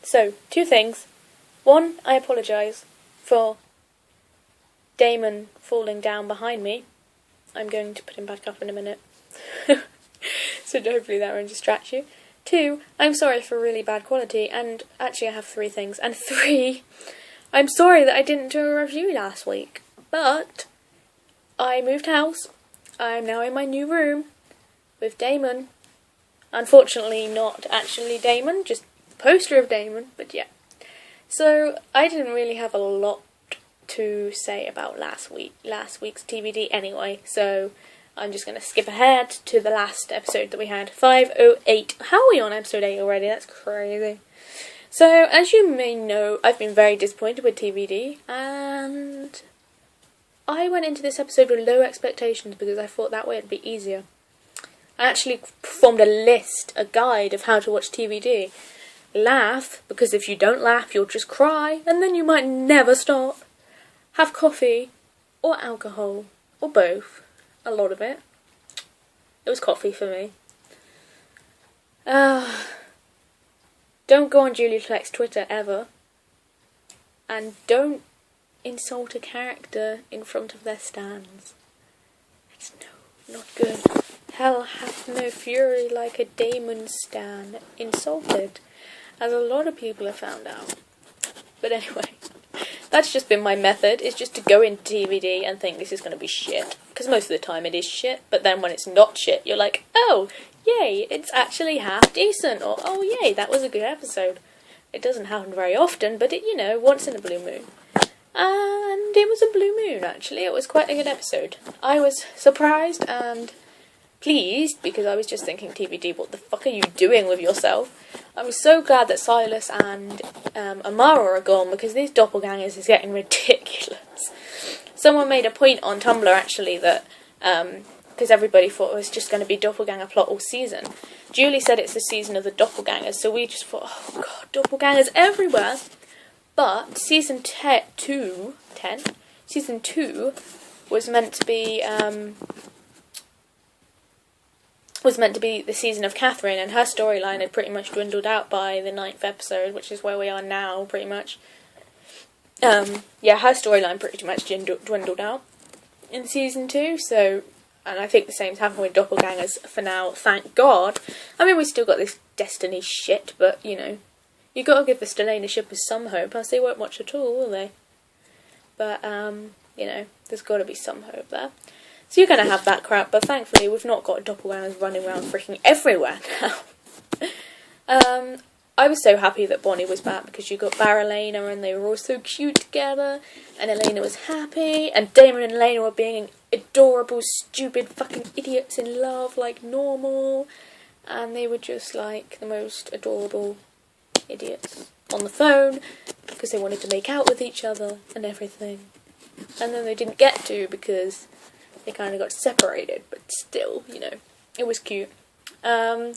So, two things. One, I apologise for Damon falling down behind me. I'm going to put him back up in a minute. So hopefully that won't distract you. Two, I'm sorry for really bad quality, and actually I have three things. And three, I'm sorry that I didn't do a review last week, but I moved house. I'm now in my new room with Damon. Unfortunately not actually Damon, just a poster of Damon, but yeah. So I didn't really have a lot to say about last week's TVD anyway, so I'm just going to skip ahead to the last episode that we had, 508. How are we on episode 8 already? That's crazy. So, as you may know, I've been very disappointed with TVD, and I went into this episode with low expectations because I thought that way it'd be easier. I actually formed a guide of how to watch TVD. Laugh, because if you don't laugh, you'll just cry, and then you might never stop. Have coffee, or alcohol, or both. A lot of it. It was coffee for me. Don't go on Julie Fleck's Twitter ever. And don't insult a character in front of their stands. It's not good. Hell hath no fury like a Damon stan insulted, as a lot of people have found out. But anyway, that's just been my method, is just to go into TVD and think this is going to be shit. Because most of the time it is shit, but then when it's not shit, you're like, oh, yay, it's actually half decent, or oh, yay, that was a good episode. It doesn't happen very often, but it, once in a blue moon. And it was a blue moon, actually. It was quite a good episode. I was surprised and pleased, because I was just thinking, TVD, what the fuck are you doing with yourself? I was so glad that Silas and Amara are gone, because these doppelgangers is getting ridiculous. Someone made a point on Tumblr, actually, that, because everybody thought it was just going to be doppelganger plot all season. Julie said it's the season of the doppelgangers, so we just thought, oh god, doppelgangers everywhere. But season 2 was meant to be, the season of Catherine, and her storyline had pretty much dwindled out by the 9th episode, which is where we are now, pretty much. Her storyline pretty much dwindled out in season 2, so, and I think the same's happened with doppelgangers for now, thank God. I mean, we still got this Destiny shit, but, you gotta give the Stelena shippers some hope, else they won't watch at all, will they? But, there's gotta be some hope there. So you're going to have that crap, but thankfully we've not got doppelgangers running around freaking everywhere now. I was so happy that Bonnie was back, because you got Elena and they were all so cute together, and Elena was happy, and Damon and Elena were being adorable, stupid fucking idiots in love like normal, and they were just like the most adorable idiots on the phone, because they wanted to make out with each other and everything. And then they didn't get to, because they kind of got separated, but still, it was cute. I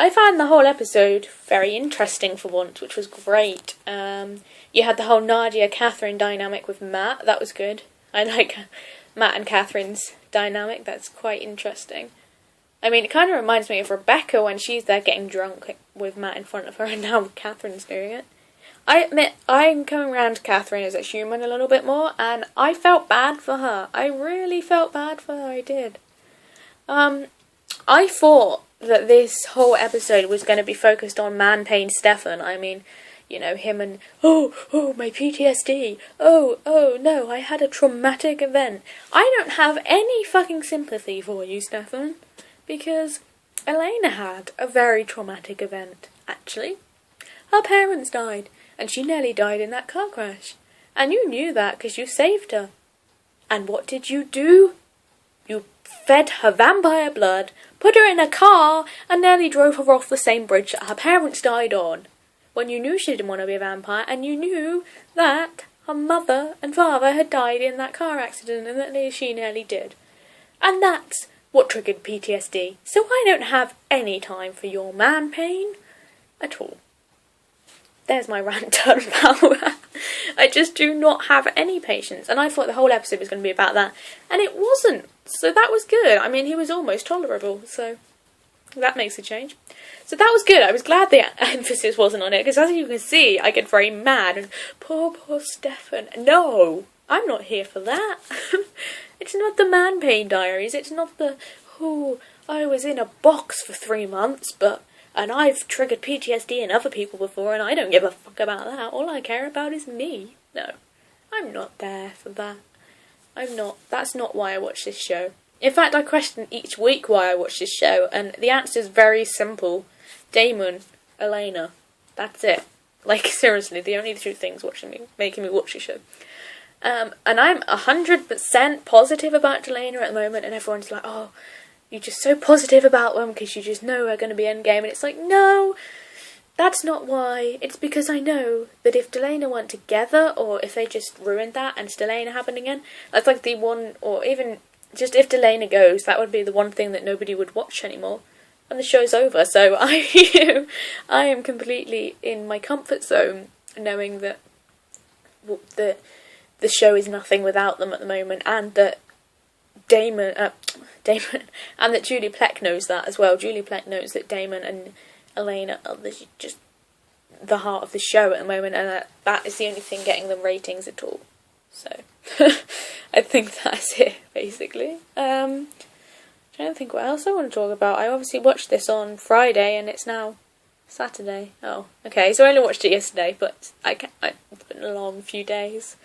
found the whole episode very interesting for once, which was great. You had the whole Nadia-Catherine dynamic with Matt, that was good. I like Matt and Catherine's dynamic, that's quite interesting. I mean, it kind of reminds me of Rebecca when she's there getting drunk with Matt in front of her, and now Catherine's doing it. I admit, I'm coming around to Catherine as a human a little bit more, and I felt bad for her. I really felt bad for her, I did. I thought that this whole episode was going to be focused on man-pain Stefan. I mean, him and, oh, my PTSD. Oh, no, I had a traumatic event. I don't have any fucking sympathy for you, Stefan, because Elena had a very traumatic event, actually. Her parents died, and she nearly died in that car crash. And you knew that because you saved her. And what did you do? You fed her vampire blood, put her in a car, and nearly drove her off the same bridge that her parents died on. When you knew she didn't want to be a vampire, and you knew that her mother and father had died in that car accident, and that she nearly did. And that's what triggered PTSD. So I don't have any time for your man pain at all. There's my rant done about. I just do not have any patience, and I thought the whole episode was going to be about that, and it wasn't, so that was good. I mean, he was almost tolerable, so that makes a change. So that was good. I was glad the emphasis wasn't on it, because as you can see, I get very mad and poor Stefan. No, I'm not here for that. It's not the man pain diaries. It's not the, oh, I was in a box for 3 months, and I've triggered PTSD in other people before, and I don't give a fuck about that. All I care about is me. No, I'm not there for that. I'm not. That's not why I watch this show. In fact, I question each week why I watch this show, and the answer is very simple. Damon, Elena. That's it. Like, seriously, the only two things making me watch this show. And I'm 100% positive about Elena at the moment, and everyone's like, oh, you're just so positive about them because you just know they're going to be endgame, and it's like, no, that's not why. It's because I know that if Delana weren't together, or if they just ruined that and Delana happened again, that's like the one, or even just if Delana goes, that would be the one thing that nobody would watch anymore, and the show's over. So I am completely in my comfort zone, knowing that the show is nothing without them at the moment, and that Damon, and that Julie Plec knows that as well. Julie Plec knows that Damon and Elena are just the heart of the show at the moment, and that is the only thing getting them ratings at all. So, I think that's it, basically. I don't think what else I want to talk about. I obviously watched this on Friday, and it's now Saturday. Oh, okay, so I only watched it yesterday, but it's been a long few days.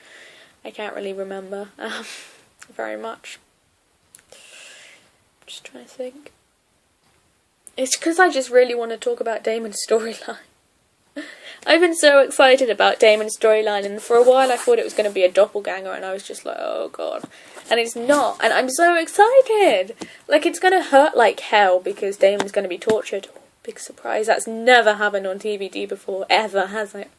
I can't really remember very much. Just trying to think. It's because I just really want to talk about Damon's storyline. I've been so excited about Damon's storyline, and for a while I thought it was going to be a doppelganger, and I was just like, oh god. And it's not, and I'm so excited! Like, it's going to hurt like hell, because Damon's going to be tortured. Oh, big surprise, that's never happened on TVD before, ever, has it?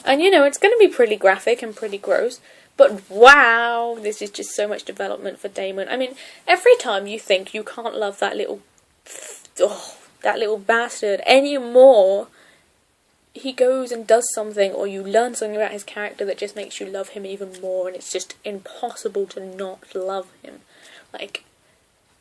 And you know, it's going to be pretty graphic and pretty gross, but wow, this is just so much development for Damon. I mean, every time you think you can't love that little bastard anymore, he goes and does something, or you learn something about his character that just makes you love him even more, and it's just impossible to not love him. Like,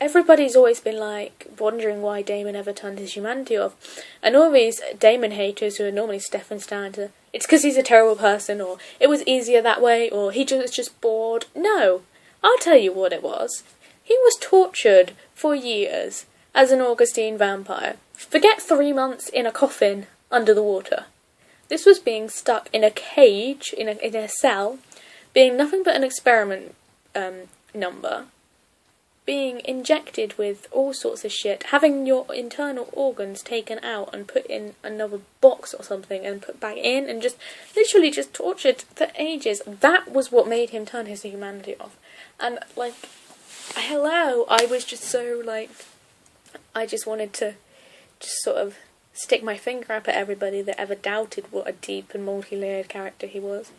everybody's always been, like, wondering why Damon ever turned his humanity off. And all these Damon haters who are normally Stefan stands, it's because he's a terrible person, or it was easier that way, or he was just bored. No, I'll tell you what it was. He was tortured for years as an Augustine vampire. Forget 3 months in a coffin under the water. This was being stuck in a cage, in a cell, being nothing but an experiment number, being injected with all sorts of shit, having your internal organs taken out and put in another box or something and put back in, and just literally just tortured for ages. That was what made him turn his humanity off. And, like, hello, I was just so, like, I just wanted to just sort of stick my finger up at everybody that ever doubted what a deep and multi-layered character he was.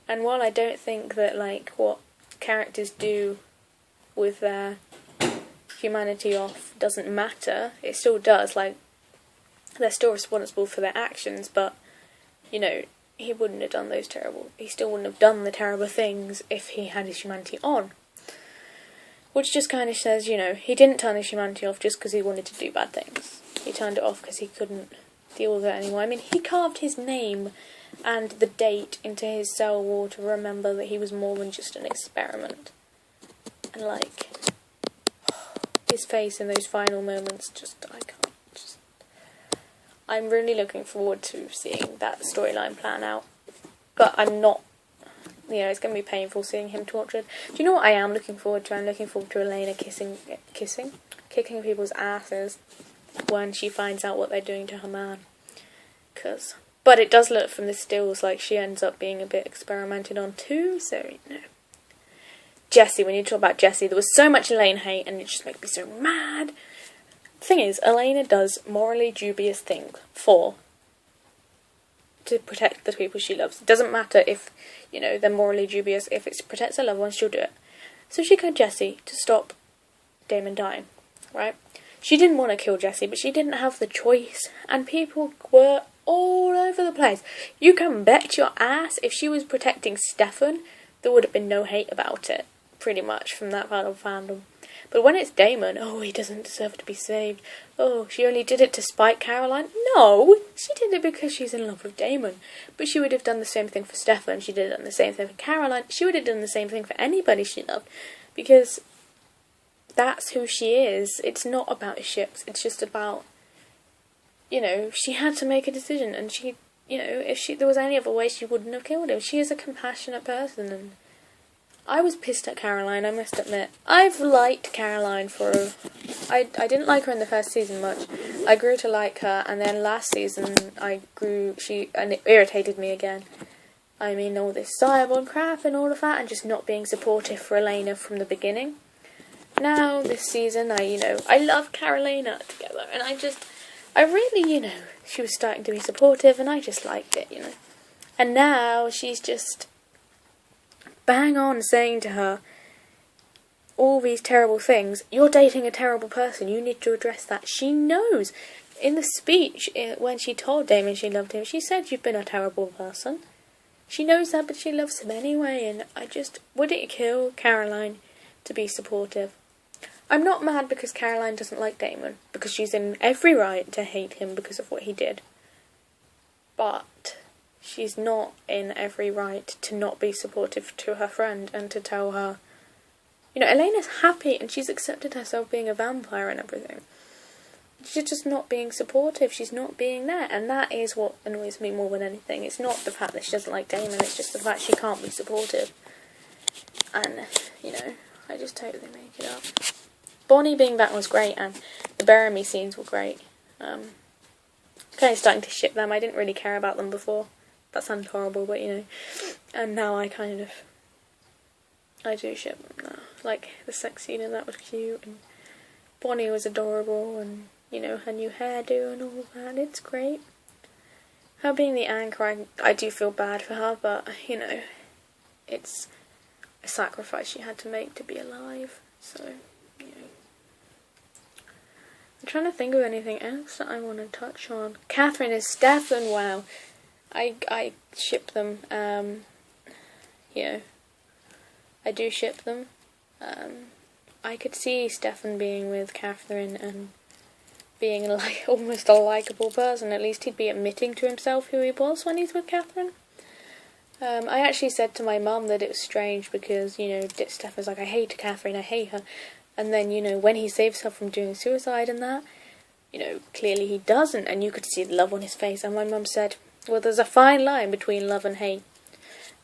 And while I don't think that, like, what characters do with their humanity off doesn't matter, it still does. Like, they're still responsible for their actions, but, you know, he wouldn't have done those he still wouldn't have done the terrible things if he had his humanity on. Which just kind of says, you know, he didn't turn his humanity off just because he wanted to do bad things. He turned it off because he couldn't deal with it anymore. I mean, he carved his name and the date into his cell wall to remember that he was more than just an experiment. And, like, his face in those final moments, I'm really looking forward to seeing that storyline plan out. But I'm not, you know, it's going to be painful seeing him tortured. Do you know what I am looking forward to? I'm looking forward to Elena kicking people's asses when she finds out what they're doing to her man. But it does look from the stills like she ends up being a bit experimented on too, so, you know. Jessie, when you talk about Jessie, there was so much Elaine hate, and it just makes me so mad. The thing is, Elena does morally dubious things to protect the people she loves. It doesn't matter if, you know, they're morally dubious. If it protects her loved ones, she'll do it. So she killed Jessie to stop Damon dying, right? She didn't want to kill Jessie, but she didn't have the choice, and people were all over the place. You can bet your ass if she was protecting Stefan, there would have been no hate about it, pretty much, from that part of fandom. But when it's Damon, oh, he doesn't deserve to be saved. Oh, she only did it to spite Caroline. No, she did it because she's in love with Damon. But she would have done the same thing for Stefan. She did the same thing for Caroline. She would have done the same thing for anybody she loved. Because that's who she is. It's not about ships. It's just about, you know, she had to make a decision. And she, you know, if there was any other way, she wouldn't have killed him. She is a compassionate person, and I was pissed at Caroline, I must admit. I've liked Caroline for... I didn't like her in the first season much. I grew to like her, and then last season and it irritated me again. I mean, all this Cyborg crap and all of that, and just not being supportive for Elena from the beginning. Now, this season, I love Carolina together, and I really, she was starting to be supportive, and I just liked it, And now, she's just bang on saying to her all these terrible things. You're dating a terrible person, you need to address that. She knows. In the speech, when she told Damon she loved him, she said, you've been a terrible person. She knows that, but she loves him anyway, and would it kill Caroline to be supportive? I'm not mad because Caroline doesn't like Damon, because she's in every right to hate him because of what he did. But she's not in every right to not be supportive to her friend and to tell her, Elena's happy and she's accepted herself being a vampire and everything. She's just not being supportive, she's not being there, and that is what annoys me more than anything. It's not the fact that she doesn't like Damon, it's just the fact she can't be supportive. And, I just totally make it up. Bonnie being back was great, and the Bury Me scenes were great. Kind of starting to ship them. I didn't really care about them before. That sounds horrible, but and now I do ship them now. Like, the sex scene in that was cute, and Bonnie was adorable, and, her new hairdo and all of that, it's great. Her being the anchor, I do feel bad for her, but, it's a sacrifice she had to make to be alive, so, I'm trying to think of anything else that I want to touch on. Catherine and Stefan, wow. I ship them, I do ship them. I could see Stefan being with Catherine and being almost a likeable person. At least he'd be admitting to himself who he was when he's with Catherine. I actually said to my mum that it was strange because, Stefan's like, I hate Catherine, I hate her. And then, when he saves her from doing suicide and that, clearly he doesn't. And you could see the love on his face. And my mum said, well, there's a fine line between love and hate.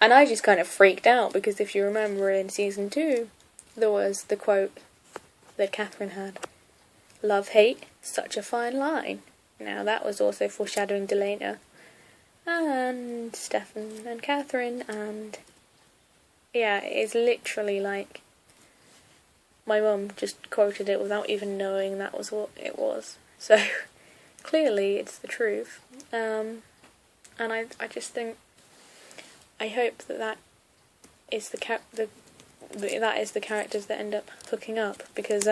And I just kind of freaked out because if you remember in season 2, there was the quote that Catherine had. Love, hate, such a fine line. Now that was also foreshadowing Delena and Stefan and Catherine, and yeah, it's literally like my mum just quoted it without even knowing that was what it was. So clearly it's the truth. And I just think, I hope that is the characters that end up hooking up, because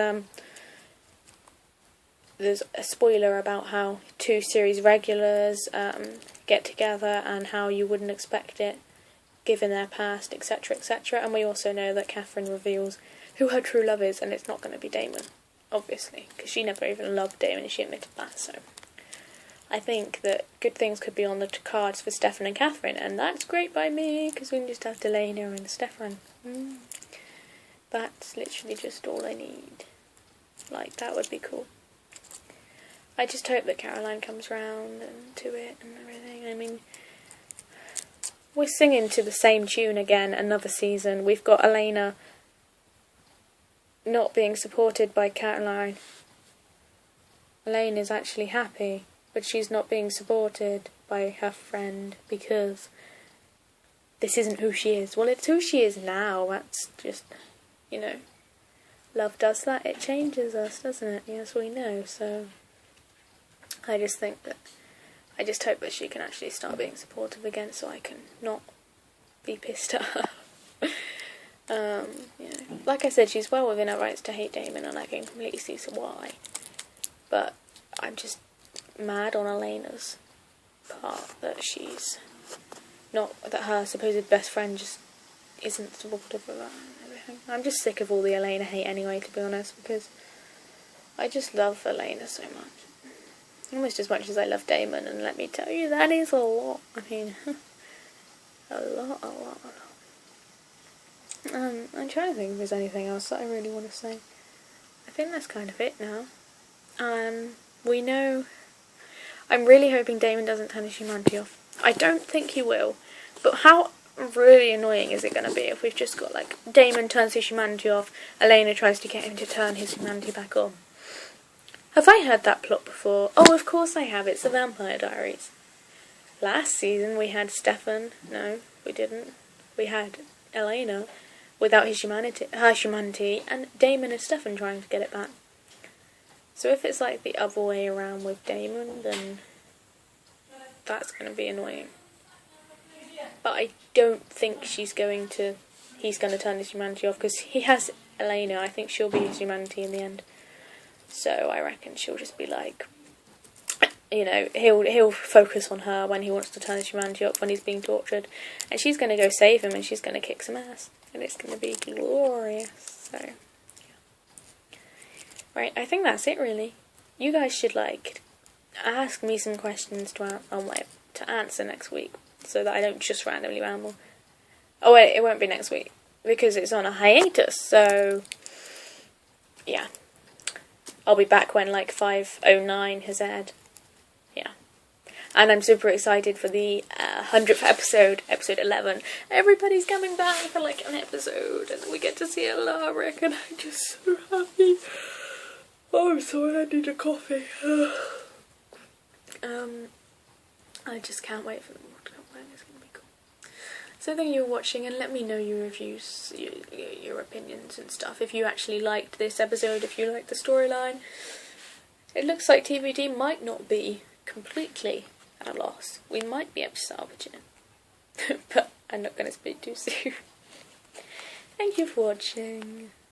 there's a spoiler about how 2 series regulars get together and how you wouldn't expect it given their past, etc, etc. And we also know that Catherine reveals who her true love is, and it's not going to be Damon, obviously, because she never even loved Damon and she admitted that. So I think that good things could be on the cards for Stefan and Catherine, and that's great by me, because we can just have Delena and Stefan. That's literally just all I need. Like, that would be cool. I just hope that Caroline comes round and to it and everything. I mean, we're singing to the same tune again, another season. We've got Elena not being supported by Caroline. Elaine is actually happy, but she's not being supported by her friend because this isn't who she is. Well, it's who she is now. That's just, love does that. It changes us, doesn't it? Yes, we know. So I just think that, I just hope that she can actually start being supportive again so I can not be pissed at her. Like I said, she's well within her rights to hate Damon, and I can completely see why. But I'm just mad on Elena's part that she's not, that her supposed best friend just isn't supportive of her and everything. everything. I'm just sick of all the Elena hate anyway, to be honest, because I just love Elena so much. Almost as much as I love Damon, and let me tell you, that is a lot. I mean, a lot. I'm trying to think if there's anything else that I really want to say. I think that's kind of it now. We know... I'm really hoping Damon doesn't turn his humanity off. I don't think he will, but how really annoying is it going to be if we've just got, like, Damon turns his humanity off, Elena tries to get him to turn his humanity back on. Have I heard that plot before? Oh, of course I have. It's the Vampire Diaries. Last season we had Stefan. No, we didn't. We had Elena without her humanity, and Damon and Stefan trying to get it back. So if it's like the other way around with Damon, then that's going to be annoying. But I don't think he's going to turn his humanity off, because he has Elena. I think she'll be his humanity in the end. So I reckon she'll just be like, you know, he'll focus on her when he wants to turn his humanity off, when he's being tortured. And she's going to go save him, and she's going to kick some ass. And it's going to be glorious. So, yeah. Right, I think that's it, really. You guys should, like, ask me some questions to answer next week, so that I don't just randomly ramble. Oh wait, it won't be next week, because it's on a hiatus, so yeah. I'll be back when, like, 509 has aired. Yeah. And I'm super excited for the 100th episode, episode 11. Everybody's coming back for, like, an episode, and we get to see Alaric, and I'm just so happy. Oh, I'm sorry, I need a coffee. I just can't wait for them all to come back. It's going to be cool. So thank you for watching, and let me know your reviews, your opinions and stuff. If you actually liked this episode, if you liked the storyline. It looks like TVD might not be completely at a loss. We might be able to salvage it. But I'm not going to speak too soon. Thank you for watching.